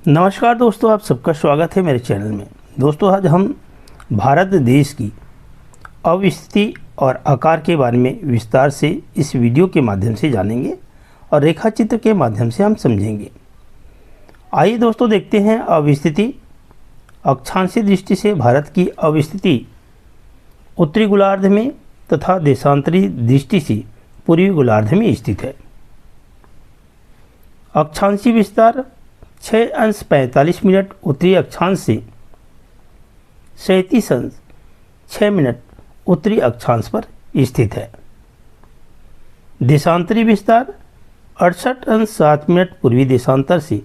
नमस्कार दोस्तों, आप सबका स्वागत है मेरे चैनल में। दोस्तों, आज हम भारत देश की अवस्थिति और आकार के बारे में विस्तार से इस वीडियो के माध्यम से जानेंगे और रेखा चित्र के माध्यम से हम समझेंगे। आइए दोस्तों, देखते हैं अवस्थिति। अक्षांशीय दृष्टि से भारत की अवस्थिति उत्तरी गोलार्ध में तथा देशांतरी दृष्टि से पूर्वी गोलार्ध में स्थित है। अक्षांशीय विस्तार 6 अंश 45 मिनट उत्तरी अक्षांश से 37 अंश 6 मिनट उत्तरी अक्षांश पर स्थित है। देशांतरी विस्तार 68 अंश 7 मिनट पूर्वी देशांतर से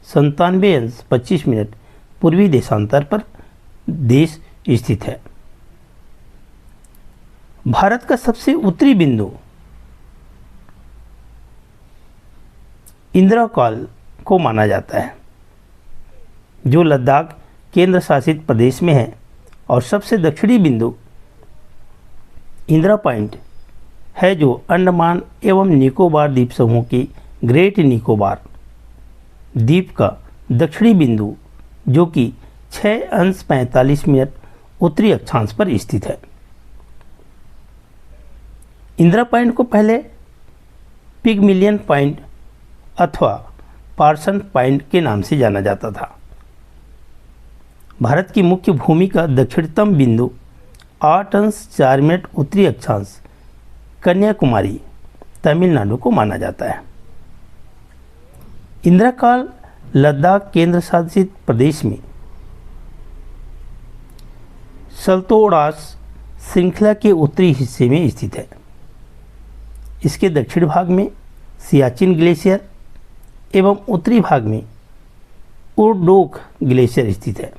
97 अंश 25 मिनट पूर्वी देशांतर पर देश स्थित है। भारत का सबसे उत्तरी बिंदु इंद्रकाल को माना जाता है, जो लद्दाख केंद्र शासित प्रदेश में है, और सबसे दक्षिणी बिंदु इंदिरा पॉइंट है, जो अंडमान एवं निकोबार द्वीप समूह के ग्रेट निकोबार द्वीप का दक्षिणी बिंदु, जो कि 6 अंश 45 मिनट उत्तरी अक्षांश पर स्थित है। इंदिरा पॉइंट को पहले पिगमिलियन पॉइंट अथवा पार्सन पॉइंट के नाम से जाना जाता था। भारत की मुख्य भूमि का दक्षिणतम बिंदु 8 अंश 4 मिनट उत्तरी अक्षांश कन्याकुमारी तमिलनाडु को माना जाता है। इंदिरा काल लद्दाख केंद्र शासित प्रदेश में सल्तोडास श्रृंखला के उत्तरी हिस्से में स्थित है। इसके दक्षिण भाग में सियाचिन ग्लेशियर एवं उत्तरी भाग में उरडोक ग्लेशियर स्थित है।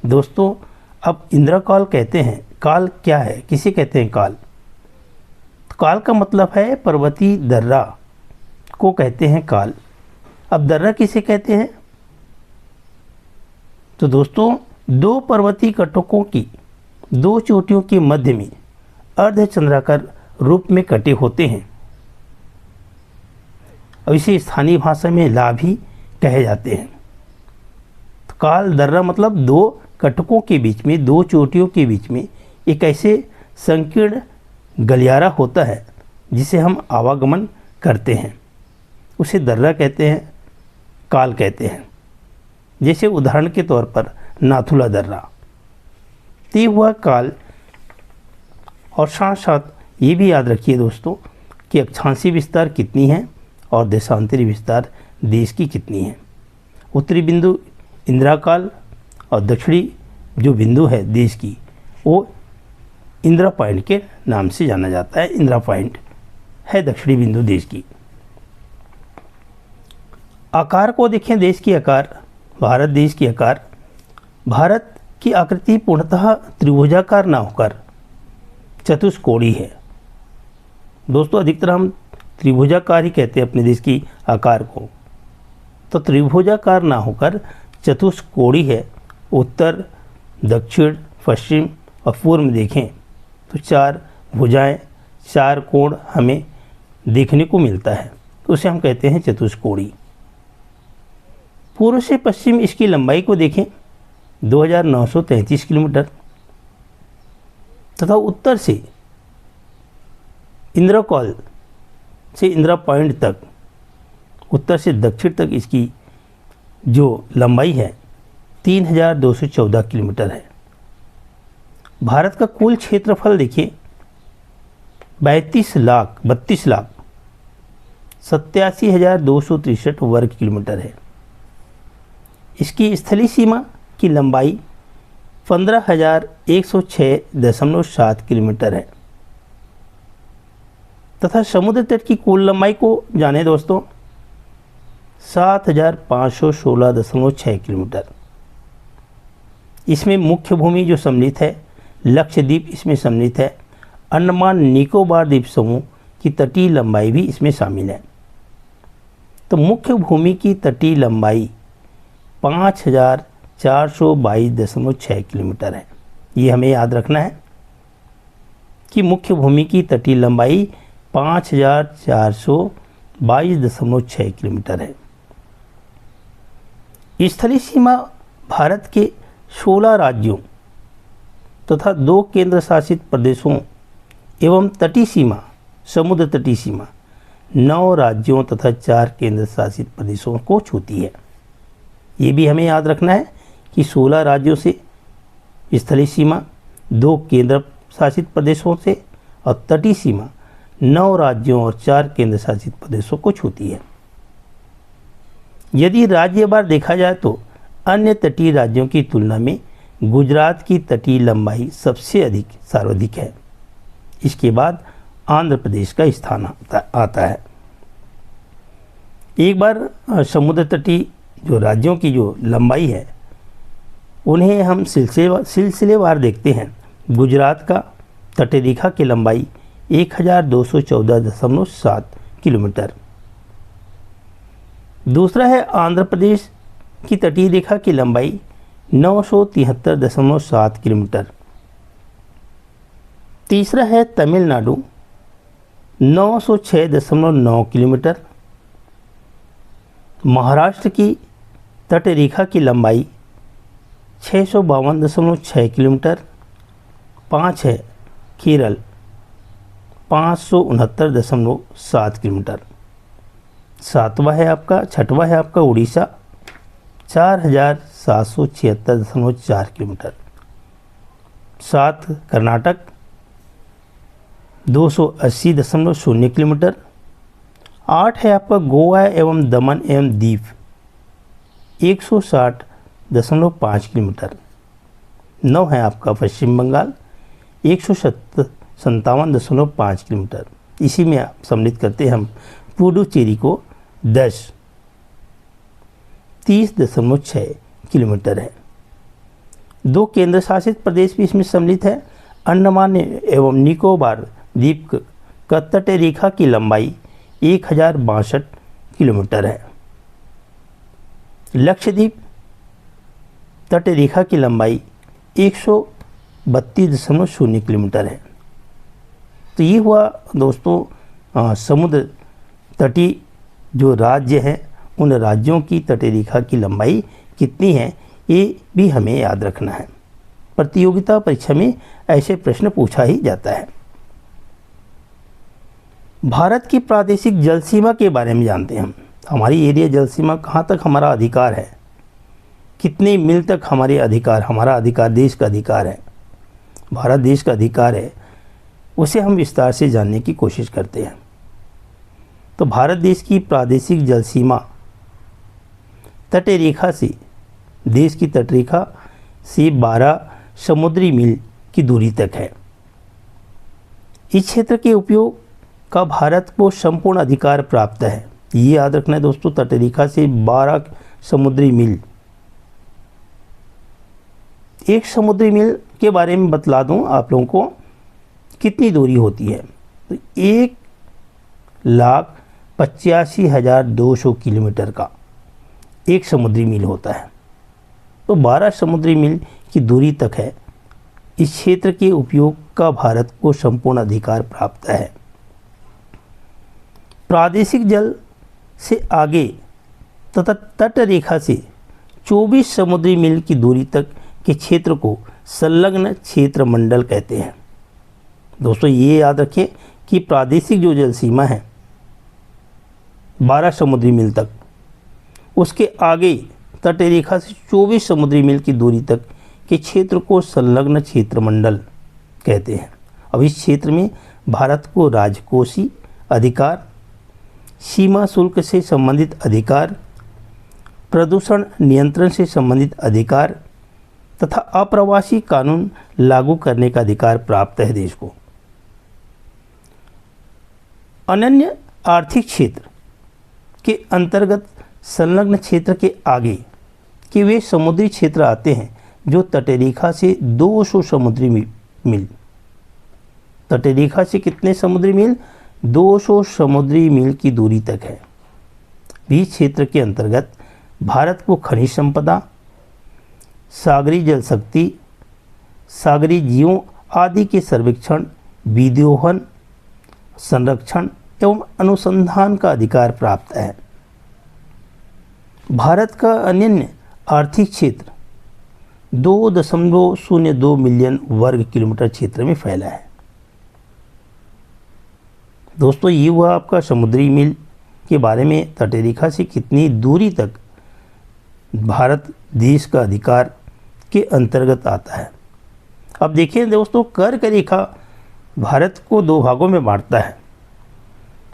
दोस्तों, अब इंदिरा काल कहते हैं। काल क्या है, किसे कहते हैं काल? काल का मतलब है पर्वतीय दर्रा को कहते हैं काल। अब दर्रा किसे कहते हैं? तो दोस्तों, दो पर्वतीय कटकों की दो चोटियों के मध्य में अर्धचंद्राकार रूप में कटे होते हैं। अब इसे स्थानीय भाषा में ला भी कहे जाते हैं। तो काल दर्रा मतलब दो कटकों के बीच में, दो चोटियों के बीच में एक ऐसे संकीर्ण गलियारा होता है जिसे हम आवागमन करते हैं, उसे दर्रा कहते हैं, काल कहते हैं। जैसे उदाहरण के तौर पर नाथुला दर्रा। तो हुआ काल। और साथ साथ ये भी याद रखिए दोस्तों कि अक्षांशीय विस्तार कितनी है और देशांतरी विस्तार देश की कितनी है। उत्तरी बिंदु इंदिरा काल और दक्षिणी जो बिंदु है देश की, वो इंदिरा पॉइंट के नाम से जाना जाता है। इंदिरा पॉइंट है दक्षिणी बिंदु देश की। आकार को देखें, देश की आकार, भारत देश की आकार। भारत की आकृति पूर्णतः त्रिभुजाकार न होकर चतुष्कोणीय है। दोस्तों, अधिकतर हम त्रिभुजाकार ही कहते हैं अपने देश की आकार को। तो त्रिभुजाकार ना होकर चतुष्कोणीय है। उत्तर, दक्षिण, पश्चिम और पूर्व में देखें तो 4 भुजाएं, 4 कोण हमें देखने को मिलता है, तो उसे हम कहते हैं चतुष्कोणीय। पूर्व से पश्चिम इसकी लंबाई को देखें 2933 किलोमीटर, तथा उत्तर से इंदिरा काल से इंदिरा पॉइंट तक, उत्तर से दक्षिण तक इसकी जो लंबाई है 3214 किलोमीटर है। भारत का कुल क्षेत्रफल देखिए 32,87,263 वर्ग किलोमीटर है। इसकी स्थलीय सीमा की लंबाई 15,106.7 किलोमीटर है, तथा समुद्र तट की कुल लंबाई को जाने दोस्तों 7,516.6 किलोमीटर। इसमें मुख्य भूमि जो सम्मिलित है, लक्षद्वीप इसमें सम्मिलित है, अंडमान निकोबार द्वीप समूह की तटीय लंबाई भी इसमें शामिल है। तो मुख्य भूमि की तटीय लंबाई 5,422.6 किलोमीटर है। ये हमें याद रखना है कि मुख्य भूमि की तटीय लंबाई 5,422.6 किलोमीटर है। स्थलीय सीमा भारत के 16 राज्यों तथा 2 केंद्र शासित प्रदेशों एवं तटीय सीमा समुद्र तटीय सीमा 9 राज्यों तथा 4 केंद्र शासित प्रदेशों को छूती है। ये भी हमें याद रखना है कि 16 राज्यों से स्थलीय सीमा, 2 केंद्र शासित प्रदेशों से और तटीय सीमा 9 राज्यों और 4 केंद्र शासित प्रदेशों को छूती है। यदि राज्यवार देखा जाए तो अन्य तटीय राज्यों की तुलना में गुजरात की तटीय लंबाई सबसे अधिक सर्वाधिक है। इसके बाद आंध्र प्रदेश का स्थान आता है। एक बार समुद्र तटीय जो राज्यों की जो लंबाई है उन्हें हम सिलसिलेवार देखते हैं। गुजरात का तटीय रेखा की लंबाई 1214.7 किलोमीटर। दूसरा है आंध्र प्रदेश की तटीय रेखा की लंबाई 973.7 किलोमीटर। तीसरा है तमिलनाडु 906.9 किलोमीटर। महाराष्ट्र की तटीय रेखा की लंबाई 652.6 किलोमीटर। 5 है केरल 569.7 किलोमीटर। छठवा है आपका उड़ीसा 4776.4 किलोमीटर। 7 कर्नाटक 280.0 किलोमीटर। 8 है आपका गोवा एवं दमन एवं दीव 160.5 किलोमीटर। 9 है आपका पश्चिम बंगाल 157.5 किलोमीटर। इसी में आप सम्मिलित करते हैं हम पुडुचेरी को 30.6 किलोमीटर है। 2 केंद्र शासित प्रदेश भी इसमें सम्मिलित है। अंडमान एवं निकोबार द्वीप का तटीय रेखा की लंबाई 1062 किलोमीटर है। लक्षद्वीप तटीय रेखा की लंबाई 132.0 किलोमीटर है। तो ये हुआ दोस्तों समुद्र तटीय जो राज्य हैं उन राज्यों की तटीय रेखा की लंबाई कितनी है, ये भी हमें याद रखना है। प्रतियोगिता परीक्षा में ऐसे प्रश्न पूछा ही जाता है। भारत की प्रादेशिक जल सीमा के बारे में जानते हैं हम। हमारी एरिया जल सीमा कहाँ तक हमारा अधिकार है, कितने मील तक हमारा अधिकार देश का अधिकार है, भारत देश का अधिकार है, उसे हम विस्तार से जानने की कोशिश करते हैं। तो भारत देश की प्रादेशिक जल सीमा तटीय रेखा से देश की तटरेखा से 12 समुद्री मील की दूरी तक है। इस क्षेत्र के उपयोग का भारत को संपूर्ण अधिकार प्राप्त है। ये याद रखना है दोस्तों, तटीय रेखा से 12 समुद्री मील। एक समुद्री मील के बारे में बतला दूं आप लोगों को कितनी दूरी होती है। तो 1,85,200 किलोमीटर का एक समुद्री मील होता है। तो 12 समुद्री मील की दूरी तक है। इस क्षेत्र के उपयोग का भारत को संपूर्ण अधिकार प्राप्त है। प्रादेशिक जल से आगे तथा तट रेखा से 24 समुद्री मील की दूरी तक के क्षेत्र को संलग्न क्षेत्र मंडल कहते हैं। दोस्तों ये याद रखें कि प्रादेशिक जो जल सीमा है 12 समुद्री मील तक, उसके आगे तटीय रेखा से 24 समुद्री मील की दूरी तक के क्षेत्र को संलग्न क्षेत्र मंडल कहते हैं। अब इस क्षेत्र में भारत को राजकोषीय अधिकार, सीमा शुल्क से संबंधित अधिकार, प्रदूषण नियंत्रण से संबंधित अधिकार तथा अप्रवासी कानून लागू करने का अधिकार प्राप्त है देश को। अनन्य आर्थिक क्षेत्र के अंतर्गत संलग्न क्षेत्र के आगे के वे समुद्री क्षेत्र आते हैं जो तटीय रेखा से 200 समुद्री मील, तटीय रेखा से कितने समुद्री मील, 200 समुद्री मील की दूरी तक है। इस क्षेत्र के अंतर्गत भारत को खनिज संपदा, सागरी जल शक्ति, सागरी जीवों आदि के सर्वेक्षण, विद्योहन, संरक्षण एवं अनुसंधान का अधिकार प्राप्त है। भारत का अनन्य आर्थिक क्षेत्र 2.02 मिलियन वर्ग किलोमीटर क्षेत्र में फैला है। दोस्तों ये हुआ आपका समुद्री मील के बारे में। तटरेखा से कितनी दूरी तक भारत देश का अधिकार के अंतर्गत आता है। अब देखिए दोस्तों, कर्क रेखा भारत को दो भागों में बांटता है,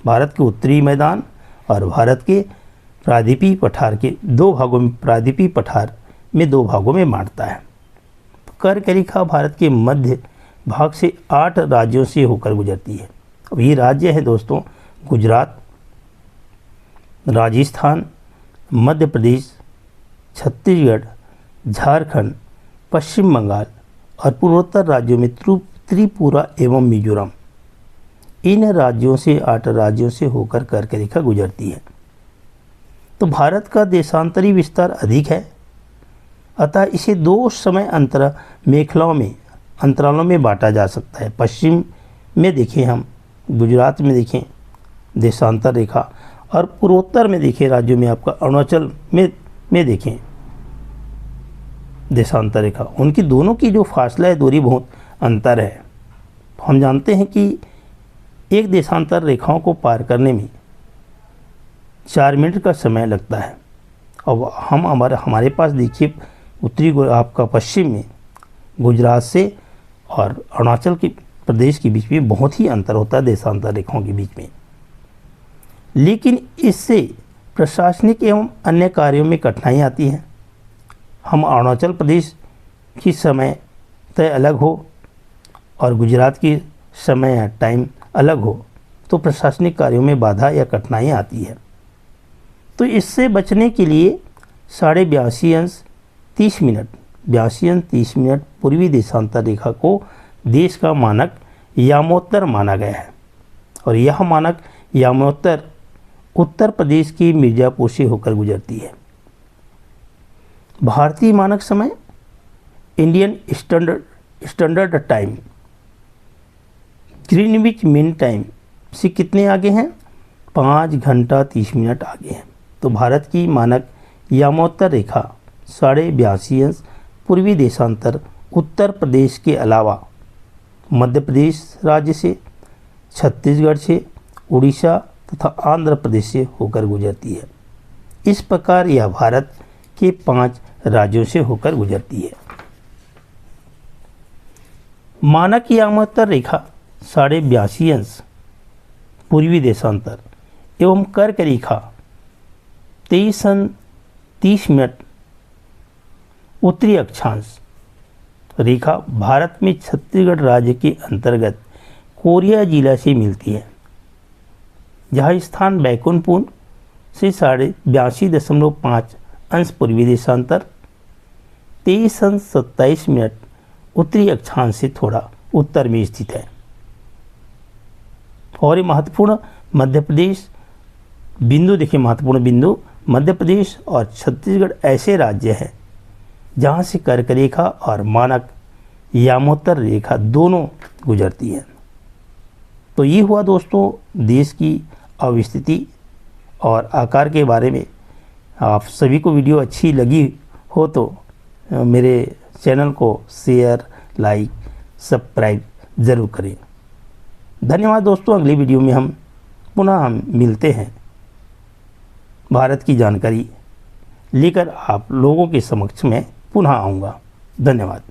भारत के उत्तरी मैदान और भारत के प्रायद्वीपीय पठार के दो भागों में, प्रायद्वीपीय पठार में दो भागों में बांटता है। कर्क रेखा भारत के मध्य भाग से 8 राज्यों से होकर गुजरती है। अब ये राज्य है दोस्तों गुजरात, राजस्थान, मध्य प्रदेश, छत्तीसगढ़, झारखंड, पश्चिम बंगाल और पूर्वोत्तर राज्यों में त्रिपुरा एवं मिजोरम। इन राज्यों से 8 राज्यों से होकर कर्क रेखा गुजरती है। तो भारत का देशांतरी विस्तार अधिक है, अतः इसे 2 समय अंतरालों में बांटा जा सकता है। पश्चिम में देखें हम, गुजरात में देखें देशांतर रेखा, और पूर्वोत्तर में देखें राज्यों में आपका अरुणाचल में देखें देशांतर रेखा। उनकी दोनों की जो फासला है, दूरी बहुत अंतर है। हम जानते हैं कि एक देशांतर रेखाओं को पार करने में 4 मिनट का समय लगता है। अब हमारे पास देखिए उत्तरी आपका पश्चिम में गुजरात से और अरुणाचल के प्रदेश के बीच में बहुत ही अंतर होता है देशांतर रेखाओं के बीच में। लेकिन इससे प्रशासनिक एवं अन्य कार्यों में कठिनाई आती है। हम अरुणाचल प्रदेश की समय तय अलग हो और गुजरात की समय या टाइम अलग हो तो प्रशासनिक कार्यों में बाधा या कठिनाई आती है। तो इससे बचने के लिए 82.30 मिनट पूर्वी देशांतर रेखा को देश का मानक यामोत्तर माना गया है। और यह मानक यामोत्तर उत्तर प्रदेश की मिर्ज़ापुर से होकर गुजरती है। भारतीय मानक समय Indian standard time Greenwich mean time से कितने आगे हैं? 5 घंटा 30 मिनट आगे हैं। तो भारत की मानक यामोत्तर रेखा 82.5 पूर्वी देशांतर उत्तर प्रदेश के अलावा मध्य प्रदेश राज्य से, छत्तीसगढ़ से, उड़ीसा तथा आंध्र प्रदेश से होकर गुजरती है। इस प्रकार यह भारत के 5 राज्यों से होकर गुजरती है। मानक यामोत्तर रेखा 82.5 पूर्वी देशांतर एवं कर्क रेखा 23.30 मिनट उत्तरी अक्षांश रेखा भारत में छत्तीसगढ़ राज्य के अंतर्गत कोरिया जिला से मिलती है, जहाँ स्थान बैकुंठपुर से 82.5 अंश पूर्वी देशांतर 23.27 मिनट उत्तरी अक्षांश से थोड़ा उत्तर में स्थित है। और ये महत्वपूर्ण मध्य प्रदेश बिंदु देखिए, महत्वपूर्ण बिंदु मध्य प्रदेश और छत्तीसगढ़ ऐसे राज्य हैं जहाँ से कर्क रेखा और मानक यामोत्तर रेखा दोनों गुजरती हैं। तो ये हुआ दोस्तों देश की अवस्थिति और आकार के बारे में। आप सभी को वीडियो अच्छी लगी हो तो मेरे चैनल को शेयर, लाइक, सब्सक्राइब ज़रूर करें। धन्यवाद दोस्तों। अगली वीडियो में हम पुनः मिलते हैं, भारत की जानकारी लेकर आप लोगों के समक्ष में पुनः आऊँगा। धन्यवाद।